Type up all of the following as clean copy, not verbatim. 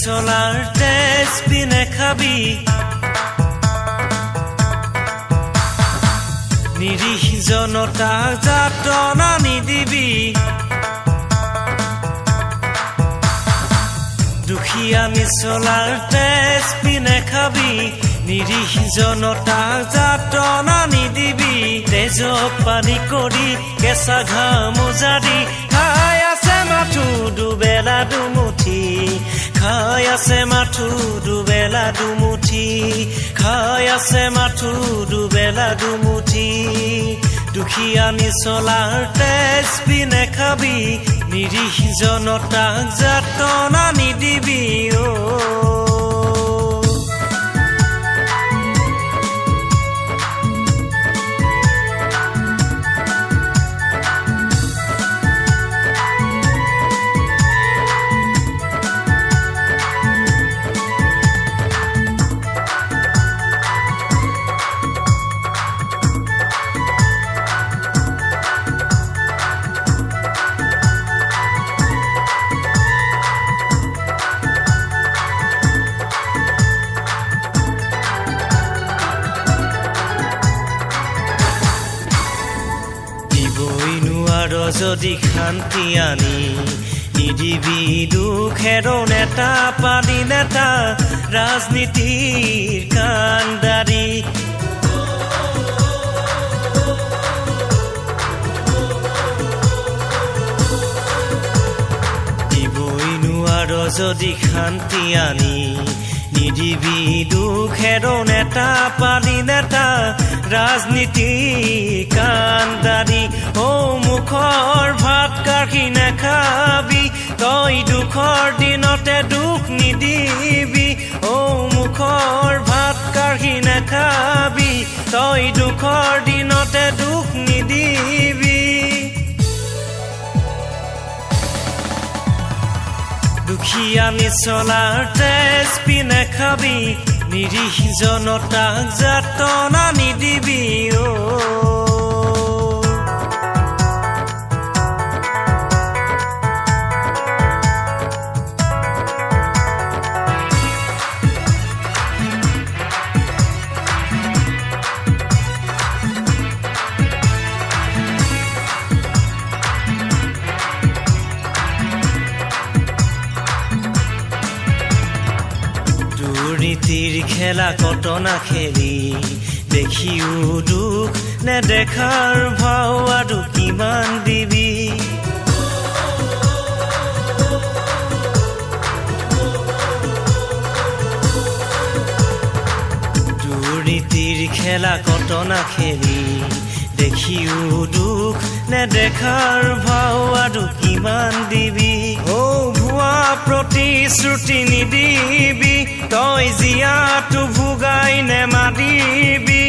চলাৰ তেজ পিনে খাবি নিৰীহ জনতাক যাতনা নিদিবি দুখীয়া মিছলাৰ তেজ পিনে খাবি নিৰীহ জনতাক যাতনা নিদিবি তেজক পানী কৰি কেঁচা ঘাম জাৰি খাই আছে মাথো দুবেলা দুমুঠি খাই আছে মাথো দুবেলা দুমুঠি খাই আছে মাথো দুবেলা দুমুঠি দুখীয়া মিছলাৰ তেজ পিনে খাবি নিৰীহ জনতাক যাতনা নিদিবি যদি শান্তি আনি নিদিবি দুখেৰ নেতা পানী নেতা ৰাজনীতিৰ কাণ্ডাৰী দিবই নোৱাৰ যদি শান্তি আনি নিদিবি দুখেৰ নেতা পানী নেতা ৰাজনীতিৰ কাণ্ডাৰী মুখৰ ভাত কাঢ়ি নাখাবি তই দুখৰ দিনতে দুখ নিদিবি মুখৰ ভাত কাঢ়ি নাখাবি তই দুখৰ দিনতে দুখ নিদিবি দুখীয়া মিছলাৰ তেজ পিনে খাবি নিৰীহ জনতাক যাতনা নিদিবি দুৰ্নীতিৰ খেলা কটনা খেলি দেখিও দুখ নেদেখাৰ ভাও আৰু কিমান দিবি দুৰ্নীতিৰ খেলা কটনা খেলি দেখিও দুখ নেদেখাৰ ভাও আৰু কিমান দিবি ভুৱা প্ৰতিশ্ৰুতি নিদিবি তই জীয়াটো ভোগাই নেমাৰিবি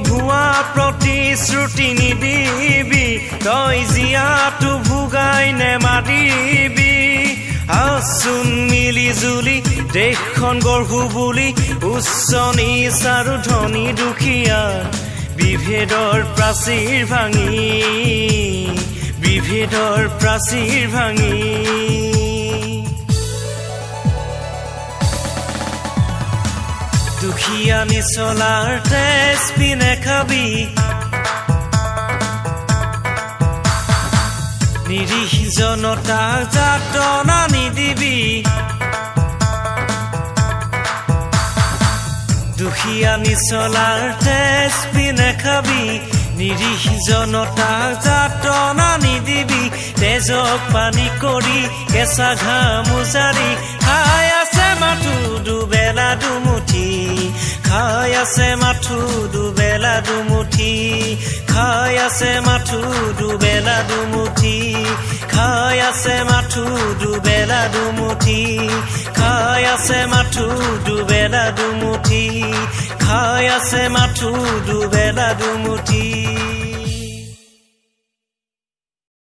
ভুৱা প্ৰতিশ্ৰুতি নিদিবি তই জীয়াটো ভোগাই নেমাৰিবি আচোন মিলি জুলি দেশখন গঢ়ো বুলি উচ্চ নীচ আৰু ধনী দুখীয়া বিভেদৰ প্ৰাচীৰ ভাঙি দুখীয়া মিছলাৰ তেজ পিনে খাবি নিৰীহ জনতাক যাতনা নিদিবি দুখীয়া মিছলাৰ তেজ পিনে খাবি নিৰীহ জনতাক যাতনা নিদিবি তেজক পানী কৰি কেঁচা ঘাম জাৰি খাই আছে মাথো দুবেলা দুমুঠি খাই আছে মাথো দুবেলা দুমুঠি খাই আছে মাথো দুবেলা দুমুঠি খাই আছে মাথো দুবেলা দুমুঠি খাই আছে মাথো দুবেলা দুমুঠি খাই আছে মাথো দুবেলা দুমুঠি